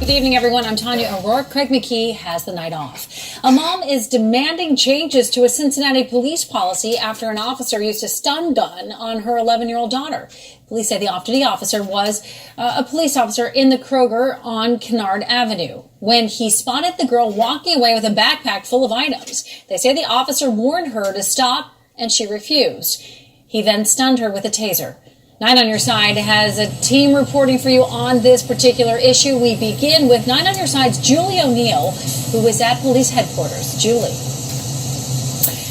Good evening, everyone. I'm Tanya O'Rourke. Craig McKee has the night off. A mom is demanding changes to a Cincinnati police policy after an officer used a stun gun on her 11-year-old daughter. Police say the off-duty officer was a police officer in the Kroger on Kennard Avenue when he spotted the girl walking away with a backpack full of items. They say the officer warned her to stop, and she refused. He then stunned her with a taser. Nine on Your Side has a team reporting for you on this particular issue. We begin with Nine on Your Side's Julie O'Neill, who is at police headquarters. Julie.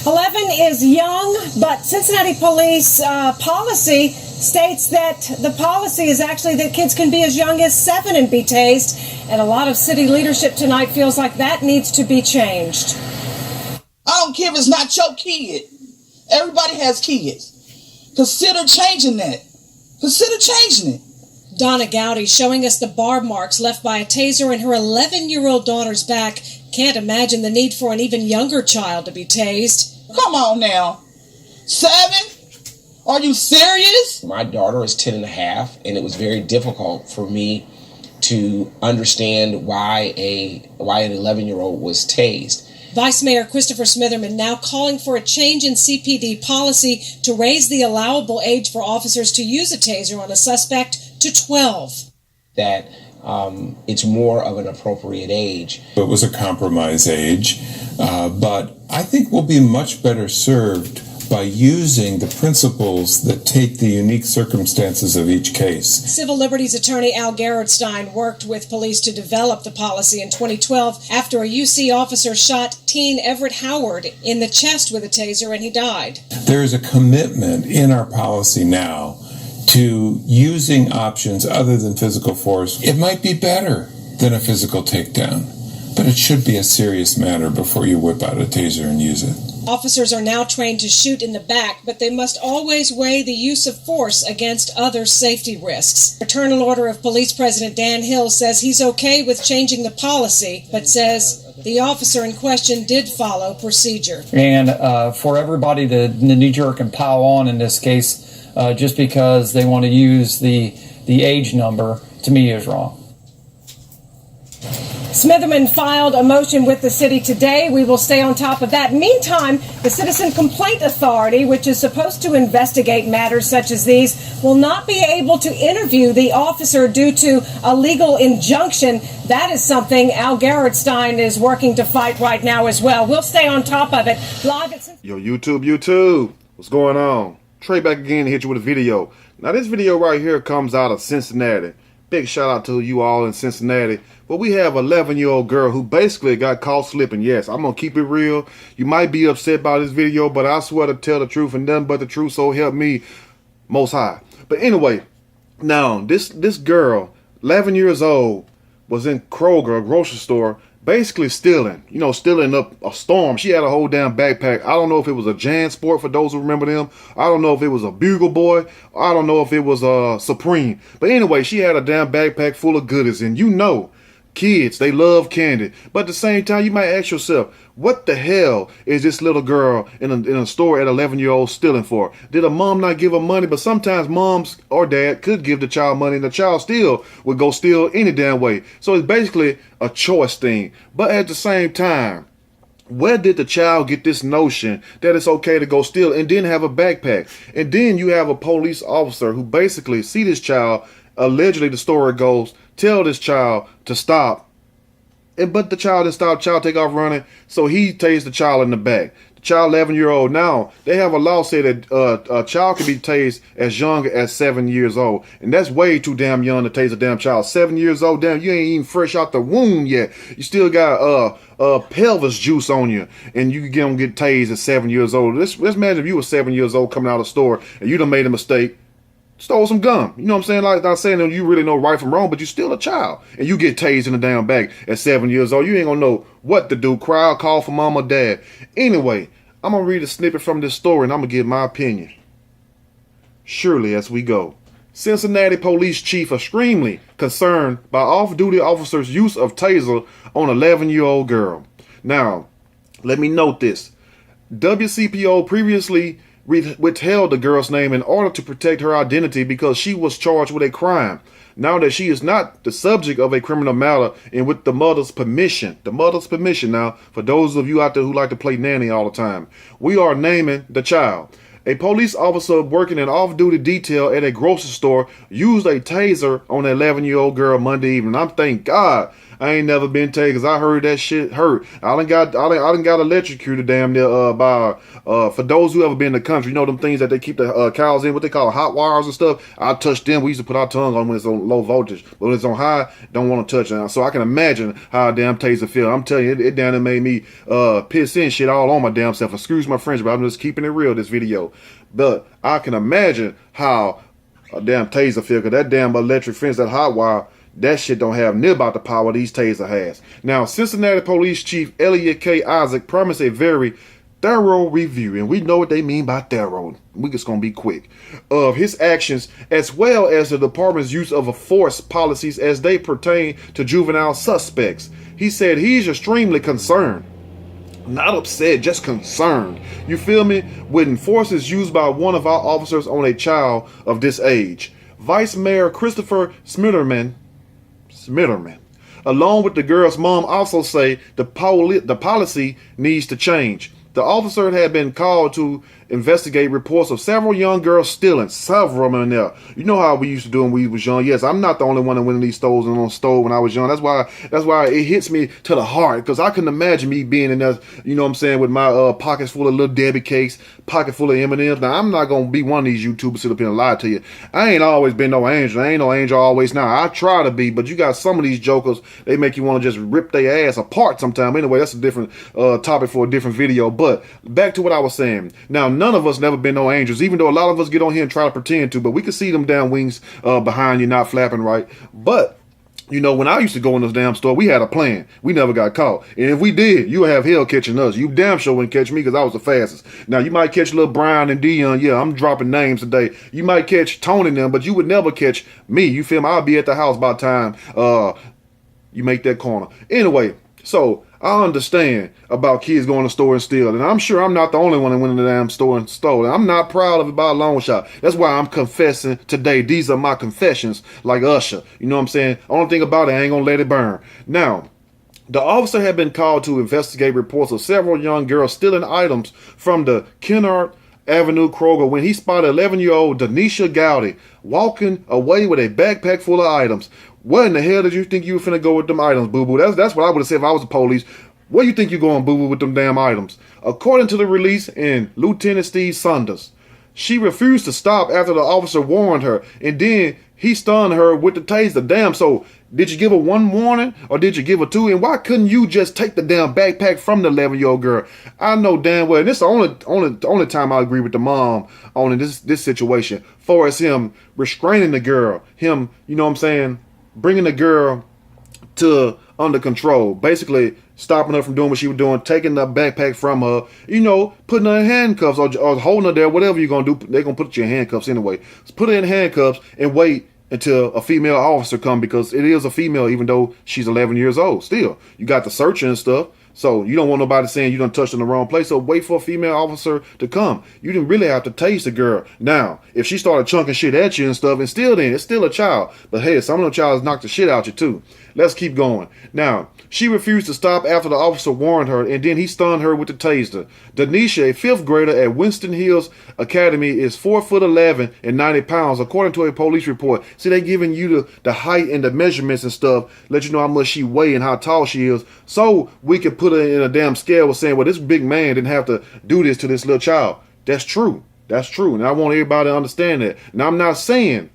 11 is young, but Cincinnati police policy states that the policy is actually that kids can be as young as 7 and be tased. And a lot of city leadership tonight feels like that needs to be changed. I don't care if it's not your kid. Everybody has kids. Consider changing that. Consider changing it. Donna Gowdy showing us the barb marks left by a taser in her 11-year-old daughter's back. Can't imagine the need for an even younger child to be tased. Come on now. 7? Are you serious? My daughter is 10 and a half, and it was very difficult for me to understand why an 11-year-old was tased. Vice Mayor Christopher Smitherman now calling for a change in CPD policy to raise the allowable age for officers to use a taser on a suspect to 12. That it's more of an appropriate age. It was a compromise age, but I think we'll be much better served by using the principles that take the unique circumstances of each case. Civil Liberties attorney Al Gerardstein worked with police to develop the policy in 2012 after a UC officer shot teen Everett Howard in the chest with a taser and he died. There is a commitment in our policy now to using options other than physical force. It might be better than a physical takedown, but it should be a serious matter before you whip out a taser and use it. Officers are now trained to shoot in the back, but they must always weigh the use of force against other safety risks. Fraternal Order of Police President Dan Hill says he's okay with changing the policy, but says the officer in question did follow procedure. And for everybody to knee-jerk and pile on in this case, just because they want to use the age number, to me is wrong. Smitherman filed a motion with the city today. We will stay on top of that. Meantime, the Citizen Complaint Authority, which is supposed to investigate matters such as these, will not be able to interview the officer due to a legal injunction. That is something Al Gerardstein is working to fight right now as well. We'll stay on top of it. Live at Yo, YouTube, what's going on? Trey back again to hit you with a video. Now, this video right here comes out of Cincinnati. Big shout out to you all in Cincinnati. But we have an 11-year-old girl who basically got caught slipping. Yes, I'm going to keep it real. You might be upset by this video, but I swear to tell the truth and nothing but the truth, so help me Most High. But anyway, now this girl, 11 years old, was in Kroger, a grocery store, basically stealing up a storm. She had a whole damn backpack. I don't know if it was a Jan Sport for those who remember them. I don't know if it was a Bugle Boy. I don't know if it was a Supreme. But anyway, she had a damn backpack full of goodies. And kids, they love candy. But at the same time, you might ask yourself, what the hell is this little girl in a store at 11-year-old stealing for? Did a mom not give her money? But sometimes moms or dad could give the child money and the child still would go steal any damn way. So it's basically a choice thing. But at the same time, where did the child get this notion that it's okay to go steal and then have a backpack? And then you have a police officer who basically see this child, allegedly the story goes, tell this child to stop. But the child didn't stop. Child take off running. So he tased the child in the back. The child, 11-year-old. Now, they have a law say that a child can be tased as young as 7 years old. And that's way too damn young to tase a damn child. 7 years old, damn, you ain't even fresh out the womb yet. You still got pelvis juice on you. And you can get tased at 7 years old. Let's imagine if you were 7 years old coming out of the store and you done made a mistake. Stole some gum. You know what I'm saying? Like, not saying that you really know right from wrong, but you're still a child. And you get tased in the damn back at 7 years old. You ain't gonna know what to do. Cry or call for mom or dad. Anyway, I'm gonna read a snippet from this story and I'm gonna give my opinion. Surely as we go. Cincinnati police chief extremely concerned by off-duty officers' use of taser on 11-year-old girl. Now, let me note this. WCPO previously withheld the girl's name in order to protect her identity because she was charged with a crime. Now that she is not the subject of a criminal matter and with the mother's permission now, for those of you out there who like to play nanny all the time, we are naming the child. A police officer working an off-duty detail at a grocery store used a taser on an 11-year-old girl Monday evening. I'm thank God I ain't never been tased because I heard that shit hurt. I done got electrocuted damn near by for those who ever been in the country, you know them things that they keep the cows in, what they call hot wires and stuff. I touch them. We used to put our tongue on when it's on low voltage, but when it's on high, don't want to touch it. So I can imagine how a damn taser feel. I'm telling you, it damn near made me piss in shit all on my damn self. Excuse my French, but I'm just keeping it real this video. But I can imagine how a damn taser feel, because that damn electric fence, that hot wire, that shit don't have near about the power these taser has. Now, Cincinnati Police Chief Elliot K. Isaac promised a very thorough review, and we know what they mean by thorough. We just gonna be quick, of his actions, as well as the department's use of force policies as they pertain to juvenile suspects. He said he's extremely concerned. Not upset, just concerned. You feel me? When force is used by one of our officers on a child of this age. Vice Mayor Christopher Smitterman, along with the girl's mom, also say the policy needs to change. The officer had been called to investigate reports of several young girls stealing. Several of them in there. You know how we used to do when we was young. Yes, I'm not the only one that went in these stores and on stole when I was young. That's why it hits me to the heart, because I couldn't imagine me being in there, you know what I'm saying, with my pockets full of little Debbie cakes, pocket full of M&Ms. Now, I'm not going to be one of these YouTubers sit up here and lie to you. I ain't always been no angel. I ain't no angel always now. I try to be, but you got some of these jokers, they make you want to just rip their ass apart sometime. Anyway, that's a different topic for a different video. But back to what I was saying. Now, none of us never been no angels, even though a lot of us get on here and try to pretend to, but we can see them damn wings behind you not flapping right. But you know, when I used to go in this damn store, we had a plan. We never got caught. And if we did, you would have hell catching us. You damn sure wouldn't catch me because I was the fastest. Now, you might catch little Brian and Dion. Yeah, I'm dropping names today. You might catch Tony and them, but you would never catch me. You feel me? I'll be at the house by the time you make that corner. Anyway, so I understand about kids going to the store and steal, and I'm sure I'm not the only one that went in the damn store and stole. And I'm not proud of it by a long shot. That's why I'm confessing today. These are my confessions, like Usher. You know what I'm saying? Only thing about it, I ain't gonna let it burn. Now, the officer had been called to investigate reports of several young girls stealing items from the Kennard Avenue Kroger when he spotted 11-year-old Denisha Gowdy walking away with a backpack full of items. What in the hell did you think you were finna go with them items, boo-boo? That's what I would have said if I was the police. Where you think you going, boo-boo, with them damn items? According to the release in Lieutenant Steve Saunders, she refused to stop after the officer warned her, and then he stunned her with the taser. Damn, so did you give her one warning or did you give her two? And why couldn't you just take the damn backpack from the 11-year-old girl? I know damn well, and this is the only time I agree with the mom on this situation, for as him restraining the girl, him, you know what I'm saying, bringing the girl to under control, basically stopping her from doing what she was doing, taking the backpack from her, you know, putting her in handcuffs or holding her there, whatever you're going to do. They're going to put you in handcuffs anyway. So put her in handcuffs and wait until a female officer come, because it is a female, even though she's 11 years old. Still, you got the searcher and stuff. So you don't want nobody saying you done touched in the wrong place. So wait for a female officer to come. You didn't really have to tase the girl. Now, if she started chunking shit at you and stuff, and still then, it's still a child. But hey, some of them childs knock the shit out you too. Let's keep going. Now, she refused to stop after the officer warned her, and then he stunned her with the taser. Denisha, a fifth grader at Winston Hills Academy, is 4'11" and 90 pounds, according to a police report. See, they giving you the height and the measurements and stuff, let you know how much she weigh and how tall she is, so we can put her in a damn scale with saying, well, this big man didn't have to do this to this little child. That's true. That's true. And I want everybody to understand that. Now, I'm not saying,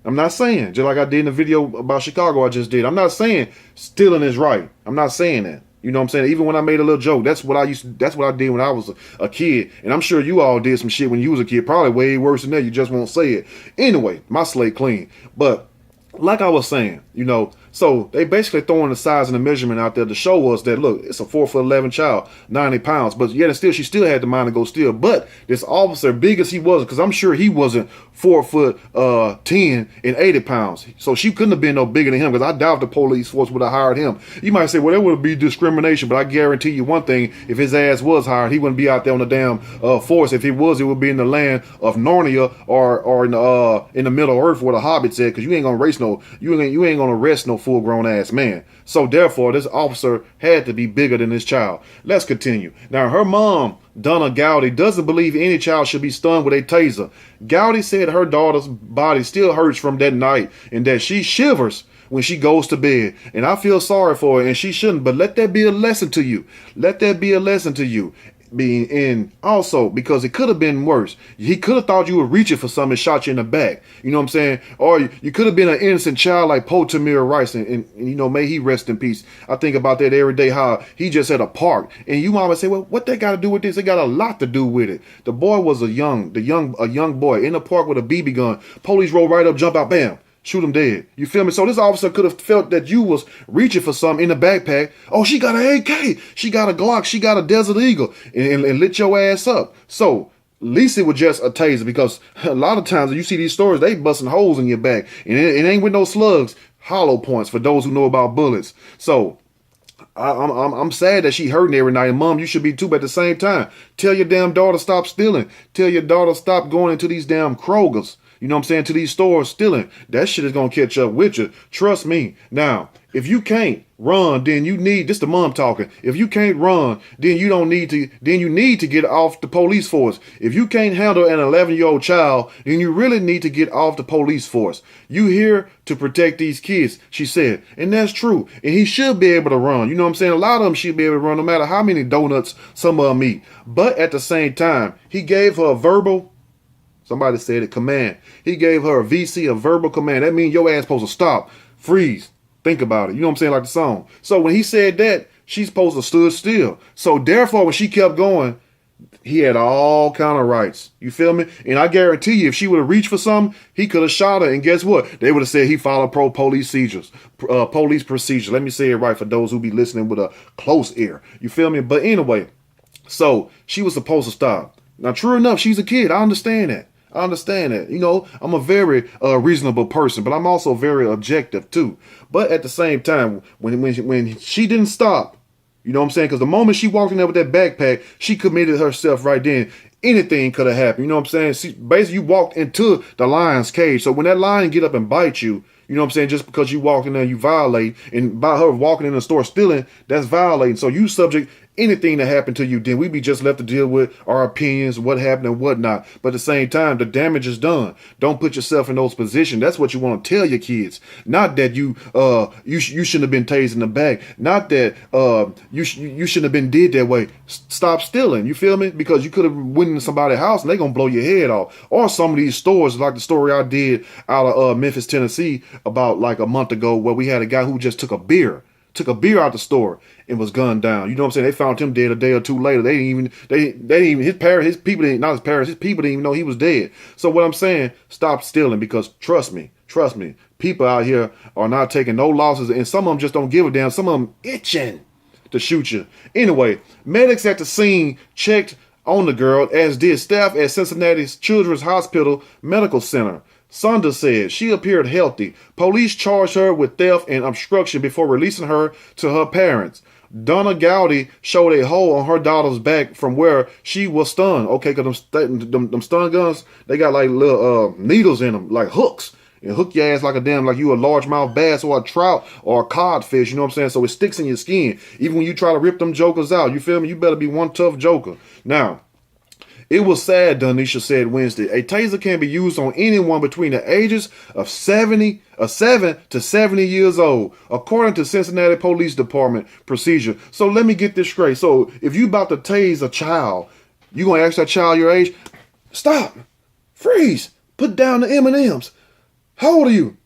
just like I did in the video about Chicago I just did, I'm not saying stealing is right. I'm not saying that. You know what I'm saying? Even when I made a little joke, that's what I did when I was a kid. And I'm sure you all did some shit when you was a kid, probably way worse than that. You just won't say it. Anyway, my slate clean. But like I was saying, you know, So they basically throwing the size and the measurement out there to show us that, look, it's a 4'11" child, 90 pounds. But yet and still, she still had the mind to go steal. But this officer, big as he was, because I'm sure he wasn't 4'10" and 80 pounds. So she couldn't have been no bigger than him, because I doubt the police force would have hired him. You might say, well, that would be discrimination. But I guarantee you one thing, if his ass was hired, he wouldn't be out there on the damn force. If he was, it would be in the land of Narnia or in the Middle Earth where the hobbits at, because you ain't gonna arrest no full-grown ass man. So therefore, this officer had to be bigger than this child. Let's continue. Now, her mom, Donna Gowdy, doesn't believe any child should be stunned with a taser. Gowdy said her daughter's body still hurts from that night and that she shivers when she goes to bed. And I feel sorry for her, and she shouldn't, but let that be a lesson to you. Let that be a lesson to you. Being in also, because it could have been worse. He could have thought you were reaching for something and shot you in the back. You know what I'm saying? Or you could have been an innocent child like Poe Tamir Rice, and you know, may he rest in peace. I think about that every day, how he just at a park, and you mama say, well, what that got to do with this? It got a lot to do with it. The boy was a young boy in the park with a BB gun. Police roll right up, jump out, bam. Shoot him dead. You feel me? So this officer could have felt that you was reaching for something in the backpack. Oh, she got an AK. She got a Glock. She got a Desert Eagle. And lit your ass up. So at least it was just a taser, because a lot of times when you see these stories, they busting holes in your back. And it ain't with no slugs. Hollow points for those who know about bullets. So I'm sad that she hurting every night. And mom, you should be too, but at the same time, tell your damn daughter stop stealing. Tell your daughter stop going into these damn Krogers. You know what I'm saying? To these stores stealing. That shit is going to catch up with you. Trust me. Now, if you can't run, then you need, this the mom talking. If you can't run, then you need to get off the police force. If you can't handle an 11-year-old child, then you really need to get off the police force. You here to protect these kids, she said. And that's true. And he should be able to run. You know what I'm saying? A lot of them should be able to run no matter how many donuts some of them eat. But at the same time, he gave her a verbal, somebody said it, command. He gave her a VC, a verbal command. That means your ass supposed to stop, freeze, think about it. You know what I'm saying? Like the song. So when he said that, she's supposed to stood still. So therefore, when she kept going, he had all kind of rights. You feel me? And I guarantee you, if she would have reached for something, he could have shot her. And guess what? They would have said he followed police procedures. Let me say it right for those who be listening with a close ear. You feel me? But anyway, so she was supposed to stop. Now, true enough, she's a kid. I understand that. You know, I'm a very reasonable person, but I'm also very objective too. But at the same time, when she didn't stop, you know what I'm saying? Because the moment she walked in there with that backpack, she committed herself right then. Anything could have happened. You know what I'm saying? Basically, you walked into the lion's cage. So when that lion get up and bite you, you know what I'm saying? Just because you walk in there, you violate. And by her walking in the store stealing, that's violating. So you subject anything that happened to you, then we be just left to deal with our opinions, what happened and whatnot. But at the same time, the damage is done. Don't put yourself in those positions. That's what you want to tell your kids. Not that you shouldn't have been tased in the back. Not that you shouldn't have been did that way. Stop stealing. You feel me? Because you could have went into somebody's house and they gonna blow your head off. Or some of these stores, like the story I did out of Memphis, Tennessee, about like a month ago, where we had a guy who just took a beer out the store and was gunned down. You know what I'm saying? They found him dead a day or two later. They didn't even his people didn't even know he was dead. So what I'm saying, stop stealing, because trust me, people out here are not taking no losses, and some of them just don't give a damn. Some of them itching to shoot you. Anyway, medics at the scene checked on the girl, as did staff at Cincinnati's Children's Hospital Medical Center. Sonda said she appeared healthy. Police charged her with theft and obstruction before releasing her to her parents. Donna Gowdy showed a hole on her daughter's back from where she was stunned. Okay, because them stun guns, they got like little needles in them, like hooks. And hook your ass like you a largemouth bass or a trout or a codfish, you know what I'm saying? So it sticks in your skin. Even when you try to rip them jokers out, you feel me? You better be one tough joker. Now, it was sad, Donisha said Wednesday. A taser can be used on anyone between the ages of 7 to 70 years old, according to Cincinnati Police Department procedure. So let me get this straight. So if you about to tase a child, you gonna ask that child your age? Stop, freeze, put down the M&Ms. How old are you?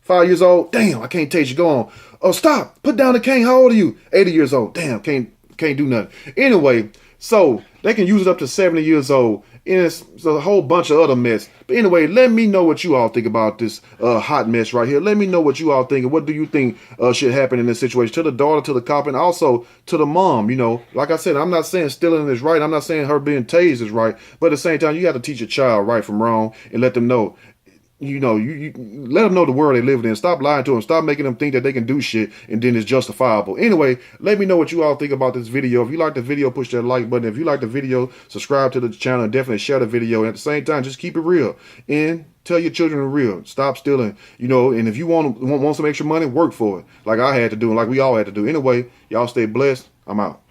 5 years old. Damn, I can't tase you. Go on. Oh, stop, put down the cane. How old are you? 80 years old. Damn, can't do nothing. Anyway, so they can use it up to 70 years old. And it's a whole bunch of other mess. But anyway, let me know what you all think about this hot mess right here. Let me know what you all think. And what do you think should happen in this situation? To the daughter, to the cop, and also to the mom. You know, like I said, I'm not saying stealing is right. I'm not saying her being tased is right. But at the same time, you have to teach a child right from wrong and let them know. You know, you let them know the world they live in. Stop lying to them. Stop making them think that they can do shit and then it's justifiable. Anyway, let me know what you all think about this video. If you like the video, push that like button. If you like the video, subscribe to the channel and definitely share the video. And at the same time, just keep it real and tell your children the real. Stop stealing, you know, and if you want some extra money, work for it. Like I had to do and like we all had to do. Anyway, y'all stay blessed. I'm out.